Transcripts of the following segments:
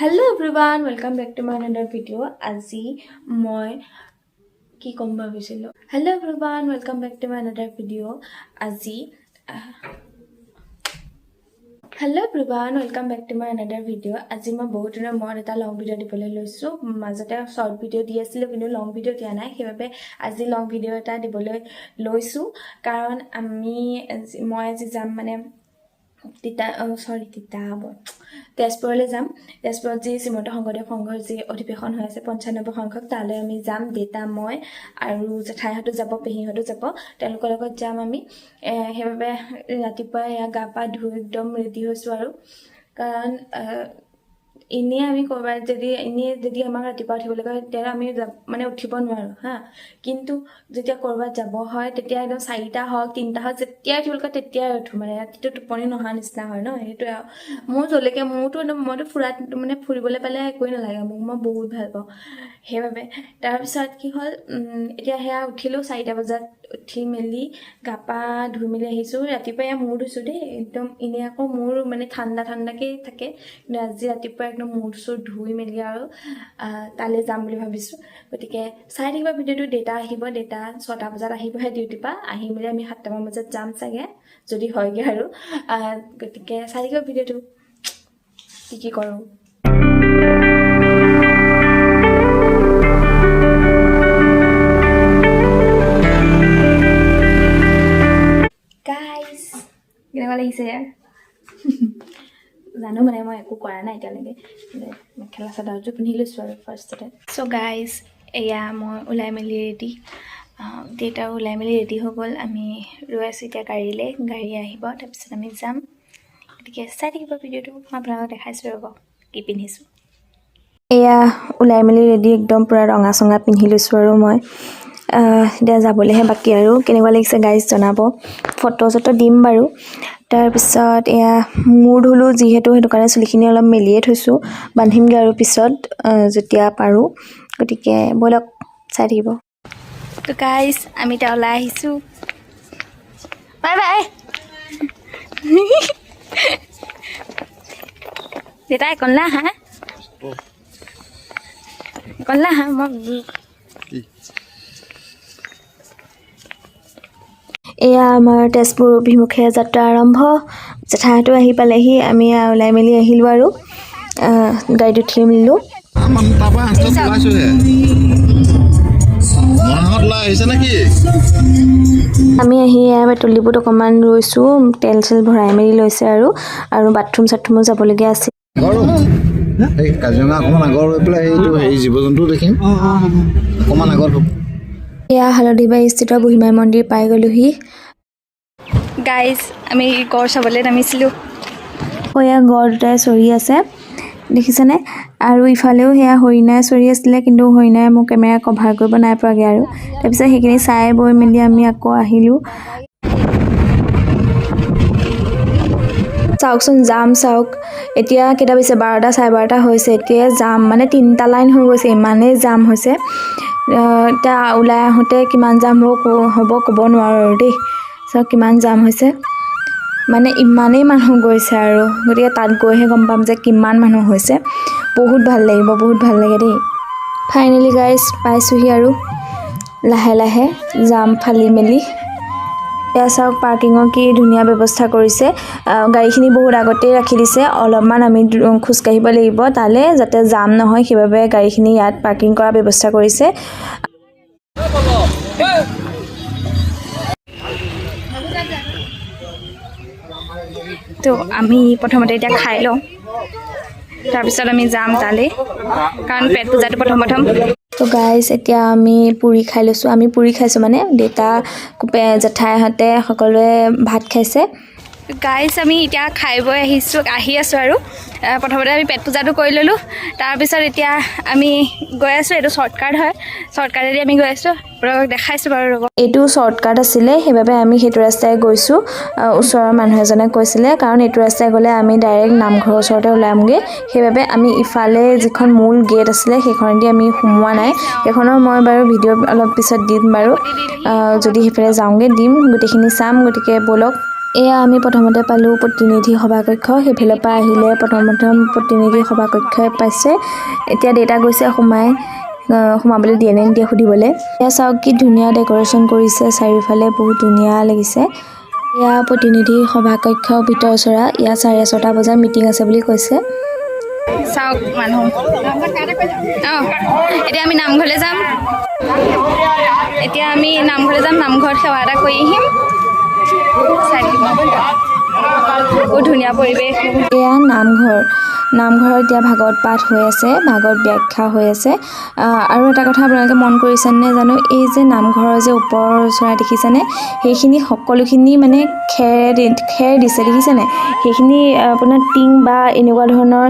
Hello everyone, welcome back to my another video. আজি মই কি কম ভাবিছিলো Hello everyone, welcome back to my another video. আজি Hello everyone, welcome back to my another video. আজি মই বহুত দিনৰ মূৰত এটা লং ভিডিও দিবলৈ লৈছো। মাজতে শৰ্ট ভিডিও দি আছিল কিন্তু লং ভিডিও দিয়া নাই। সেইবাবে আজি লং ভিডিও এটা দিবলৈ লৈছো কাৰণ মই আজি যাম মানে তেজপুৰলৈ যাম। তেজপুৰত যি শ্ৰীমন্ত শংকৰদেৱ সংঘৰ যি অধিৱেশন হৈ আছে 95 সংখ্যক তালৈ আমি যাম। দেতা মই আৰু জেঠাইহঁতো যাব, পেহীহঁতো যাব, তেওঁলোকৰ লগত যাম আমি। সেইবাবে ৰাতিপুৱা গা পা ধুই একদম ৰেডি হৈছো আৰু কাৰণ এনে আমি কৰবাত যদি আমাক ৰাতিপুৱা উঠিবলৈ কয় তেতিয়া আমি মানে উঠিব নোৱাৰো হা। কিন্তু যেতিয়া কৰবাত যাব হয় তেতিয়া একদম 4টা হওক 3টা হওক যেতিয়া উঠিবলৈ কয় তেতিয়াই উঠো। মানে ৰাতিটো টোপনি নহা নিচিনা হয় ন। সেইটোৱে মোৰ জলেকে মইতো ফুৰিবলৈ পালে একোৱে নালাগে মোক, মই বহুত ভাল পাওঁ। সেইবাবে তাৰপিছত কি হ'ল এতিয়া সেয়া উঠিলো 4টা বজাত উঠি মেলি গা পা ধুই মেলি আহিছো। ৰাতিপুৱা মূৰ ধুইছো দেই, একদম এনে আকৌ মোৰ মানে ঠাণ্ডাকে থাকে, কিন্তু আজি ৰাতিপুৱা একদম মূৰ চুৰ ধুই মেলি আৰু তালৈ যাম বুলি ভাবিছো। গতিকে চাই থাকিবা ভিডিঅ'টো। দেতা আহিব, দেতা 6টা বজাত আহিবহে ডিউটিৰ পৰা। আহি মেলি আমি 7টামান বজাত যাম চাগে যদি হয়গে আৰু। গতিকে চাই থাকিবা ভিডিঅ'টো কি কৰো। গাইজ কেনেকুৱা লাগিছে জানো, মানে মই একো কৰা নাই এতিয়ালৈকে। মেখেলা চাদৰযোৰ পিন্ধি লৈছোঁ আৰু ফাৰ্ষ্টতে। চ' গাইজ এয়া মই ওলাই মেলি ৰেডি, দেউতাও ওলাই মেলি ৰেডি হৈ গ'ল। আমি ৰৈ আছোঁ এতিয়া গাড়ীলৈ, গাড়ী আহিব তাৰপিছত আমি যাম। গতিকে চাই থাকিব ভিডিঅ'টো, মই আপোনালোকক দেখাইছোঁ ৰ'ব কি পিন্ধিছোঁ। এয়া ওলাই মেলি ৰেডি একদম পূৰা ৰঙা চঙা পিন্ধি লৈছোঁ আৰু মই এতিয়া যাবলৈহে বাকী আৰু। কেনেকুৱা লাগিছে গাইজ জনাব, ফটো চটো দিম বাৰু। তাৰপিছত এয়া মূৰ ধুলোঁ যিহেতু, সেইটো কাৰণে চুলিখিনি অলপ মেলিয়ে থৈছোঁ, বান্ধিমগৈ আৰু পিছত যেতিয়া পাৰোঁ। গতিকে ব'লক চাই থাকিব। তো গাইজ আমি এতিয়া ওলাই আহিছোঁ, বাই বাই। দেউতাই কলা হা মই এয়া আমাৰ তেজপুৰ অভিমুখে যাত্ৰা আৰম্ভ। জেঠাইহঁতো আহি পালেহি, আমি ওলাই মেলি আহিলোঁ আৰু গাড়ীত উঠি মেলিলোঁ। আমি আহি এয়া বেতলিবোৰত অকণমান ৰৈছোঁ, তেল চেল ভৰাই মেলি লৈছে আৰু বাথৰুম চাথৰুমো যাবলগীয়া আছিল। কাজিৰঙা অকণমান আগৰ হৈ পেলাই সেইটো জীৱ জন্তু দেখিম অকণমান আগত। এয়া হালধিবাৰী স্থিত বুঢ়ীমাই মন্দিৰ পাই গ'লোহি। গাইজ আমি গড় চাবলৈ নামিছিলোঁ। এয়া গড় দুটাই চৰি আছে দেখিছেনে, আৰু ইফালেও সেয়া হৰিণাই চৰি আছিলে, কিন্তু হৰিণাই মোৰ কেমেৰা কভাৰ কৰিব নাই পৰাগৈ আৰু। তাৰপিছত সেইখিনি চাই বৈ মেলি আমি আকৌ আহিলোঁ। চাওকচোন জাম চাওক, এতিয়া কেইটা পিছে 12টা 12:30 হৈছে। এতিয়া জাম মানে 3টা লাইন হৈ গৈছে, ইমানেই জাম হৈছে। এতিয়া ওলাই আহোঁতে কিমান জাম হ'ব ক'ব নোৱাৰোঁ আৰু দেই। চাওক কিমান জাম হৈছে, মানে ইমানেই মানুহ গৈছে আৰু। গতিকে তাত গৈহে গম পাম যে কিমান মানুহ হৈছে। বহুত ভাল লাগিব, বহুত ভাল লাগে দেই। ফাইনেলি গাইজ পাইছোঁহি আৰু লাহে লাহে জাম ফালি মেলি। এয়া চাওক পাৰ্কিঙৰ কি ধুনীয়া ব্যৱস্থা কৰিছে। গাড়ীখিনি বহুত আগতেই ৰাখি দিছে, অলপমান আমি খোজকাঢ়িব লাগিব তালৈ, যাতে জাম নহয়। সেইবাবে গাড়ীখিনি ইয়াত পাৰ্কিং কৰাৰ ব্যৱস্থা কৰিছে। তো আমি প্ৰথমতে এতিয়া খাই লওঁ, তাৰপিছত আমি যাম তালৈ, কাৰণ পেট পূজাটো প্ৰথম। তো গাইজ এতিয়া আমি পুৰি খাই লৈছোঁ। আমি পুৰি খাইছোঁ মানে দেউতা জেঠাইহঁতে সকলোৱে ভাত খাইছে। গাইজ আমি এতিয়া খাই বৈ আহি আছোঁ আৰু প্ৰথমতে আমি পেট পূজাটো কৰি ল'লোঁ। তাৰপিছত এতিয়া আমি গৈ আছোঁ, এইটো শ্বৰ্টকাট হয়, শ্বৰ্টকাটেদি আমি গৈ আছোঁ। আপোনালোকক দেখাইছোঁ বাৰু ৰ'ব। এইটো শ্বৰ্টকাট আছিলে, সেইবাবে আমি সেইটো ৰাস্তাই গৈছোঁ। ওচৰৰ মানুহ এজনে কৈছিলে, কাৰণ এইটো ৰাস্তাই গ'লে আমি ডাইৰেক্ট নামঘৰৰ ওচৰতে ওলামগৈ। সেইবাবে আমি ইফালে যিখন মূল গেট আছিলে সেইখনেদি আমি সোমোৱা নাই। সেইখনৰ মই বাৰু ভিডিঅ' অলপ পিছত দিম বাৰু, যদি সেইফালে যাওঁগৈ দিম, গোটেইখিনি চাম। গতিকে ব'লক এয়া আমি প্ৰথমতে পালোঁ প্ৰতিনিধি সভাকক্ষ, সেইফালৰ পৰা আহিলে প্ৰথম প্ৰতিনিধি সভাকক্ষই পাইছে। এতিয়া দেউতা গৈছে সোমাবলৈ দিয়ে নে নিদিয়ে সুধিবলৈ। এয়া চাওক কি ধুনীয়া ডেক'ৰেশ্যন কৰিছে, চাৰিওফালে বহুত ধুনীয়া লাগিছে। এয়া প্ৰতিনিধি সভাকক্ষ ভিতৰ চৰা, ইয়াত 6:30 বজাত মিটিং আছে বুলি কৈছে। চাওক মানুহ, এতিয়া আমি নামঘৰলৈ যাম। নামঘৰত সেৱা এটা কৰি আহিম। বহুত ধুনীয়া পৰিৱেশ। এয়া নামঘৰত এতিয়া ভাগৱত পাঠ হৈ আছে, ভাগৱত ব্যাখ্যা হৈ আছে। আৰু এটা কথা আপোনালোকে মন কৰিছেনে জানো, এই যে নামঘৰৰ যে ওপৰৰ চৰাই দেখিছেনে, সেইখিনি সকলোখিনি মানে খেৰ দিছে দেখিছেনে। সেইখিনি আপোনাৰ টিং বা এনেকুৱা ধৰণৰ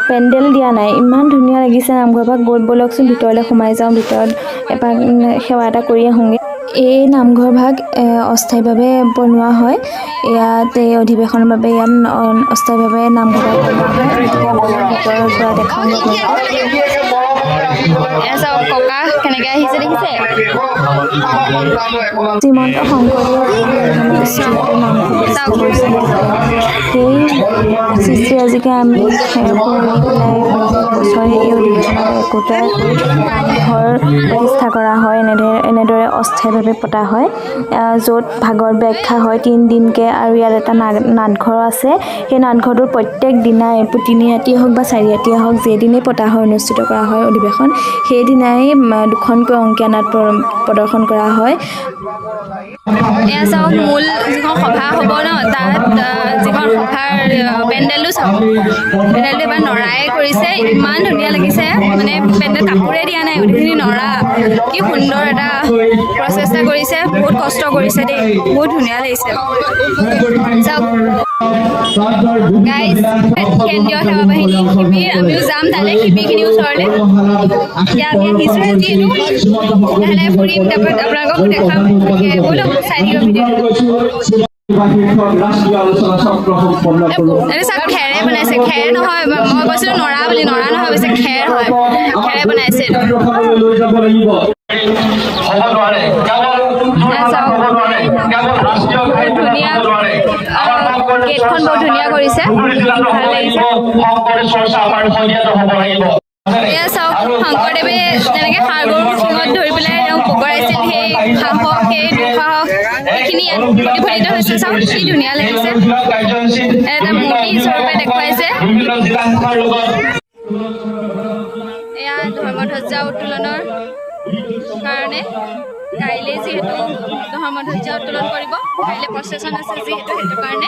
পেণ্ডেল দিয়া নাই। ইমান ধুনীয়া লাগিছে নামঘৰ ভাগ। ব'লকচোন ভিতৰলৈ সোমাই যাওঁ, ভিতৰত এপাক সেৱা এটা কৰি আহোঁগৈ। এই নামঘৰ ভাগ অস্থায়ীভাৱে বনোৱা হয়। ইয়াত এই অধিৱেশনৰ বাবে ইয়াত অস্থায়ীভাৱে নামঘৰ বনোৱা হয়। ভিতৰৰ পৰা দেখাওঁ। ককা কেনেকৈ আহিছে দেখিছে। শ্ৰীমন্ত শংকৰদেৱ সেই সৃষ্টি আজিকে আমি কৰি পেলাই বছৰে এই অধিৱেশনত একোটাই নামঘৰ প্ৰতিষ্ঠা কৰা হয়। এনেদৰে অস্থায়ীভাৱে পতা হয়, য'ত ভাগৱত ব্যাখ্যা হয় 3 দিনকৈ। আৰু ইয়াত এটা নাটঘৰ আছে। সেই নাটঘৰটোত প্ৰত্যেক দিনাই তিনি ৰাতিয়ে হওক বা 4 ৰাতিয়ে হওক, যেইদিনেই পতা হয়, অনুষ্ঠিত কৰা হয় অধিৱেশন, সেইদিনাই 2খনকৈ অংকীয়া নাট প্ৰদৰ্শন কৰা হয়। এয়া চাওক মূল যিখন সভা হ'ব ন, তাত যিখন সভাৰ পেণ্ডেলটো চাওক। পেণ্ডেলটো এবাৰ নৰাই কৰিছে, ইমান ধুনীয়া লাগিছে। মানে পেণ্ডেল কাপোৰে দিয়া নাই, গোটেইখিনি নৰা। কি সুন্দৰ এটা প্ৰচেষ্টা কৰিছে, বহুত কষ্ট কৰিছে দেই, বহুত ধুনীয়া লাগিছে। চাওক গাইজ, কেন্দ্ৰীয় সেৱা বাহিনী শিবিৰ, আমিও যাম তালৈ শিবিৰখিনিৰ ওচৰলৈ। এতিয়া আমি আহিছোঁহে যিহেতু, লাহে লাহে ফুৰিম, তাৰপৰা আপোনালোকক দেখাম। ব'লক চাই দিব ভিডিঅ'টো। চাওক খেৰে বনাইছে, খেৰ নহয়, মই কৈছিলোঁ নৰা বুলি, নৰা নহয় অৱশ্যে খেৰ হয়, খেৰে বনাইছে। ধুনীয়া গেটখন বহুত ধুনীয়া কৰিছে, ভাল লাগিছে। এয়া চাওক শংকৰদেৱে যেনেকৈ ষাঁড় গৰুৰ শিঙত ধৰি পেলাই তেওঁ পকৰাইছিল, সেই সাহস, সেই দুঃসাহস, সেইখিনি ইয়াত প্ৰতিফলিত হৈছে। চাওক কি ধুনীয়া লাগিছে, এটা মূৰ্তি স্বৰূপে দেখুৱাইছে। এয়া ধৰ্মধ্বজা উত্তোলনৰ কাৰণে কাইলৈ যিহেতু ধৰ্মধ্বজা উত্তোলন কৰিব, কাইলৈ প্ৰচেছন আছে যিহেতু, সেইটো কাৰণে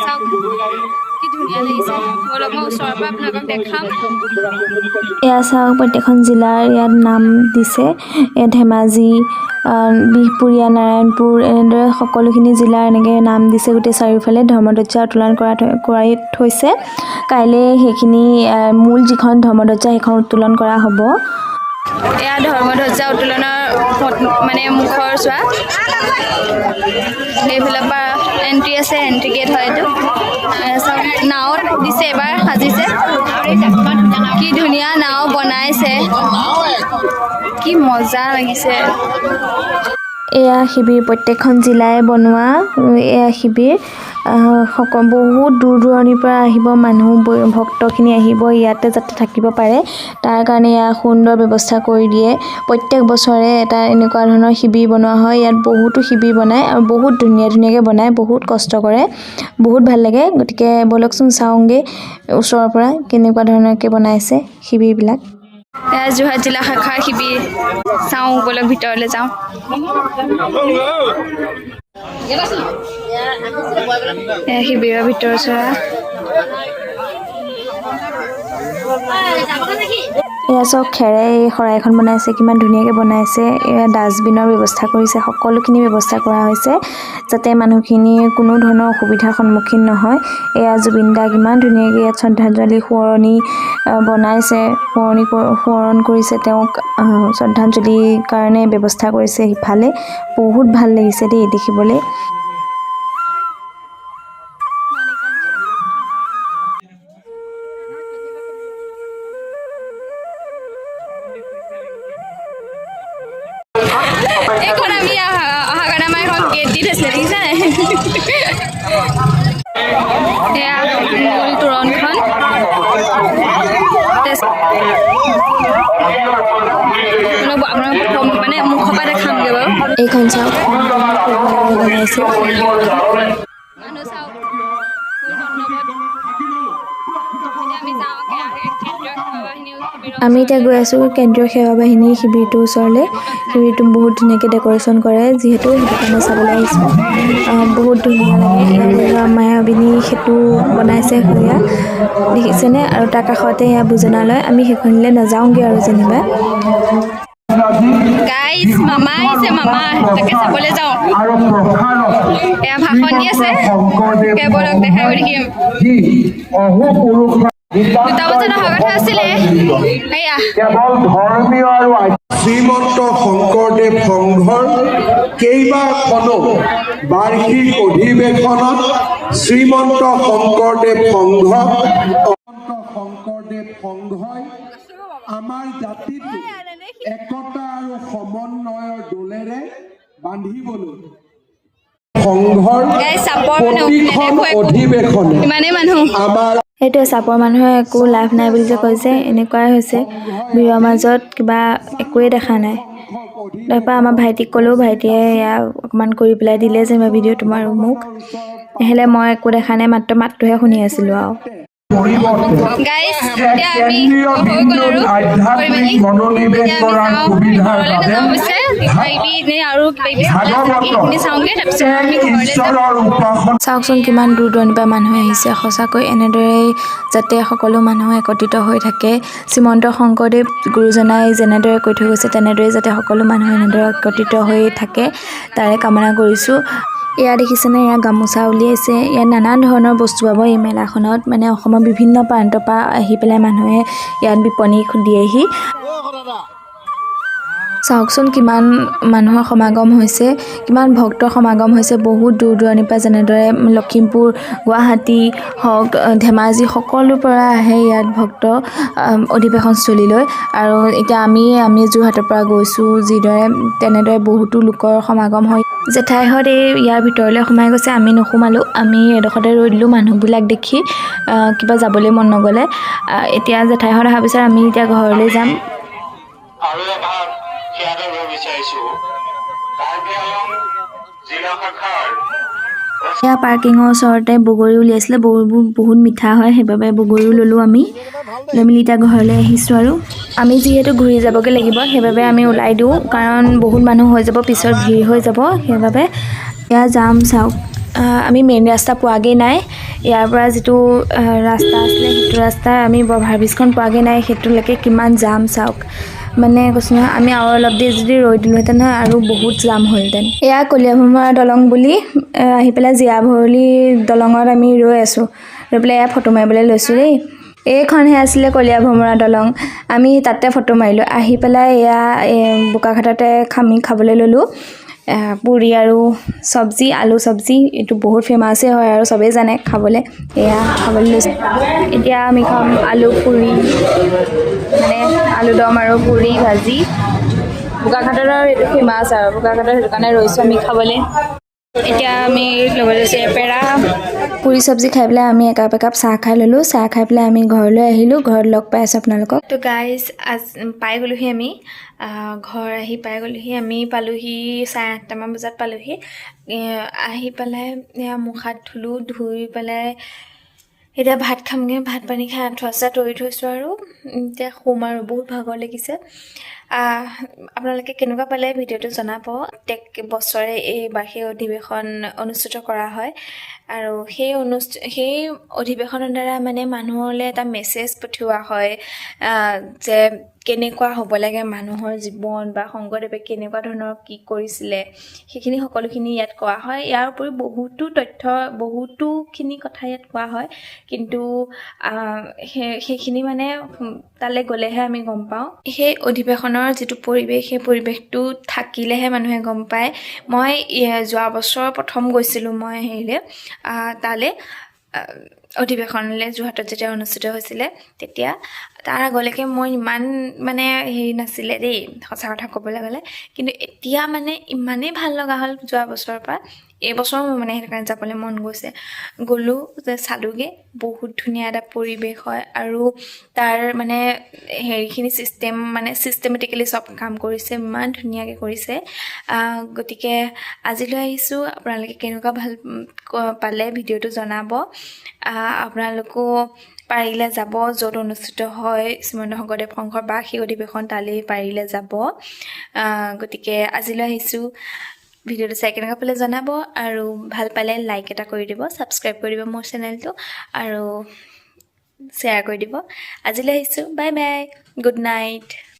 চাওক কি ধুনীয়া লাগিছে। ব'লক মই ওচৰৰ পৰা আপোনালোকক দেখাম। এয়া চাওক প্ৰত্যেকখন জিলাৰ ইয়াত নাম দিছে। ধেমাজি, বিহপুৰীয়া, নাৰায়ণপুৰ, এনেদৰে সকলোখিনি জিলাৰ এনেকৈ নাম দিছে। গোটেই চাৰিওফালে ধৰ্মধ্বজা উত্তোলন কৰি থৈছে। কাইলৈ সেইখিনি মূল যিখন ধৰ্মধ্বজা সেইখন উত্তোলন কৰা হ'ব। এয়া ধৰ্মধ্বজা উত্তোলনৰ মানে মুখৰ চোৱা, সেইফালৰ পৰা এণ্ট্ৰি আছে, এণ্ট্ৰি গেট হয় এইটো। চব নাৱত দিছে, এবাৰ সাজিছে। কি ধুনীয়া নাও বনাইছে, কি মজা লাগিছে। এয়া শিবিৰ, প্ৰত্যেকখন জিলাই বনোৱা এয়া শিবিৰ। বহুত দূৰ দূৰণিৰ পৰা আহিব মানুহ, ভক্তখিনি আহিব, ইয়াতে যাতে থাকিব পাৰে, তাৰ কাৰণে ইয়াত সুন্দৰ ব্যৱস্থা কৰি দিয়ে। প্ৰত্যেক বছৰে এটা এনেকুৱা ধৰণৰ শিবিৰ বনোৱা হয়। ইয়াত বহুতো শিবিৰ বনায় আৰু বহুত ধুনীয়াকৈ বনায়, বহুত কষ্ট কৰে, বহুত ভাল লাগে। গতিকে ব'লকচোন চাওঁগৈ ওচৰৰ পৰা কেনেকুৱা ধৰণৰকৈ বনাইছে শিবিৰবিলাক। এয়া যোৰহাট জিলা শাখাৰ শিবিৰ, চাওঁ ব'লক ভিতৰলৈ যাওঁ। এয়া শিবিৰৰ ভিতৰ চৰা। এয়া চব খেৰে এই শৰাইখন বনাইছে, কিমান ধুনীয়াকৈ বনাইছে। এয়া ডাষ্টবিনৰ ব্যৱস্থা কৰিছে, সকলোখিনি ব্যৱস্থা কৰা হৈছে যাতে মানুহখিনি কোনো ধৰণৰ অসুবিধাৰ সন্মুখীন নহয়। এয়া জুবিন দাক ইমান ধুনীয়াকৈ ইয়াত শ্ৰদ্ধাঞ্জলি সোঁৱৰণি বনাইছে, সোঁৱৰণ কৰিছে তেওঁক, শ্ৰদ্ধাঞ্জলিৰ কাৰণে ব্যৱস্থা কৰিছে। সিফালে বহুত ভাল লাগিছে দেই দেখিবলৈ। এইখন আমি অহা কাৰণে আমাৰ এখন গেট দি থৈছিলে, দেখিছেনে? এয়া মূল তোৰণখন আপোনাক মানে মুখৰ পৰা দেখামগৈ বাৰু এইখন চাওক বনাইছে আমি এতিয়া গৈ আছোঁ কেন্দ্ৰীয় সেৱা বাহিনী শিবিৰটোৰ ওচৰলৈ শিবিৰটো বহুত ধুনীয়াকৈ ডেক'ৰেশ্যন কৰে যিহেতু সেইটো কাৰণে চাবলৈ আহিছোঁ বহুত ধুনীয়া লাগে ইয়াত মায়াবিনী সেতু বনাইছে সেয়া দেখিছেনে আৰু তাৰ কাষতে সেয়া ভোজনালয় আমি সেইখনলৈ নাযাওঁগৈ আৰু যেনিবা গাইজ মামা আহিছে মামা তাকে চাবলৈ যাওঁ এয়া ভাষণ দি আছে কেৱলক দেখাই দেখিম 2টা বজাত অহা কথা আছিলে এয়া কেৱল ধৰ্মীয় আৰু শ্ৰীমন্ত শংকৰদেৱ সংঘৰ কেইবাখনো বাৰ্ষিক অধিৱেশনত শ্ৰীমন্ত শংকৰদেৱ সংঘই আমাৰ জাতিটো একতা আৰু সমন্বয়ৰ দোলেৰে বান্ধিবলৈ সংঘৰ প্ৰতিখন অধিৱেশনে ইমানেই মানুহ আমাৰ সেইটোৱে চাপৰ মানুহৰ একো লাভ নাই বুলি যে কৈছে এনেকুৱাই হৈছে ভিৰৰ মাজত কিবা একোৱে দেখা নাই তাৰপৰা আমাৰ ভাইটিক ক'লেও ভাইটিয়ে এয়া অকণমান কৰি পেলাই দিলে যে মই ভিডিঅ' তোমাৰ মোক নহ'লে মই একো দেখা নাই মাত্ৰ মাতটোহে শুনি আছিলোঁ আৰু গাইজ এতিয়া আমি হৈ গ'ল আৰু কৰি মেলি এতিয়া আমি যাওঁ ঘৰলৈ নাযাওঁ অৱশ্যে আৰু এইখিনি চাওঁগৈ তাৰপিছত আমি ঘৰলৈ যাম চাওকচোন কিমান দূৰ দূৰণিৰ পৰা মানুহ আহিছে সঁচাকৈ এনেদৰেই যাতে সকলো মানুহ একত্ৰিত হৈ থাকে শ্ৰীমন্ত শংকৰদেৱ গুৰুজনাই যেনেদৰে কৈ থৈ গৈছে তেনেদৰে যাতে সকলো মানুহ এনেদৰে একত্ৰিত হৈ থাকে তাৰে কামনা কৰিছোঁ এয়া দেখিছেনে এয়া গামোচা উলিয়াইছে ইয়াত নানান ধৰণৰ বস্তু পাব এই মেলাখনত মানে অসমৰ বিভিন্ন প্ৰান্তৰ পৰা আহি পেলাই মানুহে ইয়াত বিপণী দিয়েহি চাওকচোন কিমান মানুহৰ সমাগম হৈছে কিমান ভক্তৰ সমাগম হৈছে বহুত দূৰ দূৰণিৰ পৰা যেনেদৰে লখিমপুৰ গুৱাহাটী হওক ধেমাজি সকলোৰ পৰা আহে ইয়াত ভক্ত অধিৱেশনস্থলীলৈ আৰু এতিয়া আমি যোৰহাটৰ পৰা গৈছোঁ যিদৰে তেনেদৰে বহুতো লোকৰ সমাগম হয় জেঠাইহঁত ইয়াৰ ভিতৰলৈ সোমাই গৈছে আমি নোসোমালোঁ আমি এডোখৰতে ৰৈ দিলোঁ মানুহবিলাক দেখি কিবা যাবলৈ মন নগ'লে এতিয়া জেঠাইহঁত অহাৰ পিছত আমি এতিয়া ঘৰলৈ যাম আৰু এবাৰ সেয়াতে ৰৈ বিচাৰিছোঁ কাৰ্বি আংলং জিলা শাখাৰ এয়া পাৰ্কিঙৰ ওচৰতে বগৰী উলিয়াইছিলে বগৰীবোৰ বহুত মিঠা হয় সেইবাবে বগৰীও ল'লোঁ আমি লৈ মেলি এতিয়া ঘৰলৈ আহিছোঁ আৰু আমি যিহেতু ঘূৰি যাবগৈ লাগিব সেইবাবে আমি ওলাই দিওঁ কাৰণ বহুত মানুহ হৈ যাব পিছত ভিৰ হৈ যাব সেইবাবে এয়া যাম চাওক আমি মেইন ৰাস্তা পোৱাগৈ নাই ইয়াৰ পৰা যিটো ৰাস্তা আছিলে সেইটো ৰাস্তা আমি অভাৰব্ৰিজখন পোৱাগৈ নাই সেইটোলৈকে কিমান জাম চাওক মানে কৈছোঁ নহয় আমি আৰু অলপ দেৰি যদি ৰৈ দিলোঁহেঁতেন নহয় আৰু বহুত জাম হ'লহেঁতেন এয়া কলীয়াভোমোৰা দলং বুলি আহি পেলাই জীয়া ভৰলী দলঙত আমি ৰৈ আছোঁ ৰৈ পেলাই এয়া ফটো মাৰিবলৈ লৈছোঁ দেই এইখনহে আছিলে কলীয়াভোমোৰা দলং আমি তাতে ফটো মাৰিলোঁ আহি পেলাই এয়া বোকাখাটতে আমি খাবলৈ ল'লোঁ পুৰি আৰু চব্জি আলু চব্জি এইটো বহুত ফেমাছেই হয় আৰু চবেই জানে খাবলৈ এয়া খাবলৈ লৈছোঁ এতিয়া আমি খাম আলু পুৰি মানে আলুদম আৰু পুৰি ভাজি বোকাখাটৰ এইটো ফেমাছ আৰু বোকাখাটৰ সেইটো কাৰণে ৰৈছোঁ আমি খাবলৈ এতিয়া আমি ল'ব লৈছোঁ পেৰা পুৰি চব্জি খাই পেলাই আমি একাপ চাহ খাই ল'লোঁ চাহ খাই পেলাই আমি ঘৰলৈ আহিলোঁ ঘৰত লগ পাই আছোঁ আপোনালোকক তো গাইজ পাই গ'লোহি আমি ঘৰ আহি পাই গ'লোহি আমি পালোহি 8:30মান বজাত পালোহি আহি পেলাই মুখ হাত ধুলোঁ ধুই পেলাই এতিয়া ভাত খামগৈ ভাত পানী খাই আঁঠুৱা চাঠুৱা তৰি থৈছোঁ আৰু এতিয়া শুম আৰু বহুত ভাগৰ লাগিছে আপোনালোকে কেনেকুৱা পালে ভিডিঅ'টো জনাব প্ৰত্যেক বছৰে এই বাৰ্ষিক অধিৱেশন অনুষ্ঠিত কৰা হয় আৰু সেই অধিৱেশনৰ দ্বাৰা মানে মানুহলৈ এটা মেছেজ পঠিওৱা হয় যে কেনেকুৱা হ'ব লাগে মানুহৰ জীৱন বা শংকৰদেৱে কেনেকুৱা ধৰণৰ কি কৰিছিলে সেইখিনি সকলোখিনি ইয়াত কোৱা হয় ইয়াৰ উপৰি বহুতো তথ্য বহুতোখিনি কথা ইয়াত কোৱা হয় কিন্তু সেইখিনি মানে তালৈ গ'লেহে আমি গম পাওঁ সেই অধিৱেশনৰ যিটো পৰিৱেশ সেই পৰিৱেশটো থাকিলেহে মানুহে গম পায় মই যোৱা বছৰ প্ৰথম গৈছিলোঁ মই তালৈ অধিৱেশনলৈ যোৰহাটত যেতিয়া অনুষ্ঠিত হৈছিলে তেতিয়া তাৰ আগলৈকে মই ইমান মানে হেৰি নাছিলে দেই সঁচা কথা ক'বলৈ গ'লে কিন্তু এতিয়া মানে ইমানেই ভাল লগা হ'ল যোৱা বছৰৰ পৰা এইবছৰ মোৰ মানে সেইটো কাৰণে যাবলৈ মন গৈছে গ'লোঁ যে চালোঁগৈ বহুত ধুনীয়া এটা পৰিৱেশ হয় আৰু তাৰ মানে হেৰিখিনি চিষ্টেমেটিকেলি চব কাম কৰিছে ইমান ধুনীয়াকৈ কৰিছে গতিকে আজিলৈ আহিছোঁ আপোনালোকে কেনেকুৱা ভাল পালে ভিডিঅ'টো জনাব আপোনালোকো পাৰিলে যাব য'ত অনুষ্ঠিত হয় শ্ৰীমন্ত শংকৰদেৱ সংঘৰ বাৰ্ষিক অধিৱেশন তালৈ পাৰিলে যাব গতিকে আজিলৈ আহিছোঁ ভিডিঅ'টো চাই কেনেকুৱা পালে জনাব আৰু ভাল পালে লাইক এটা কৰি দিব ছাবস্ক্ৰাইব কৰি দিব মোৰ চেনেলটো আৰু শ্বেয়াৰ কৰি দিব আজিলৈ আহিছোঁ বাই বাই গুড নাইট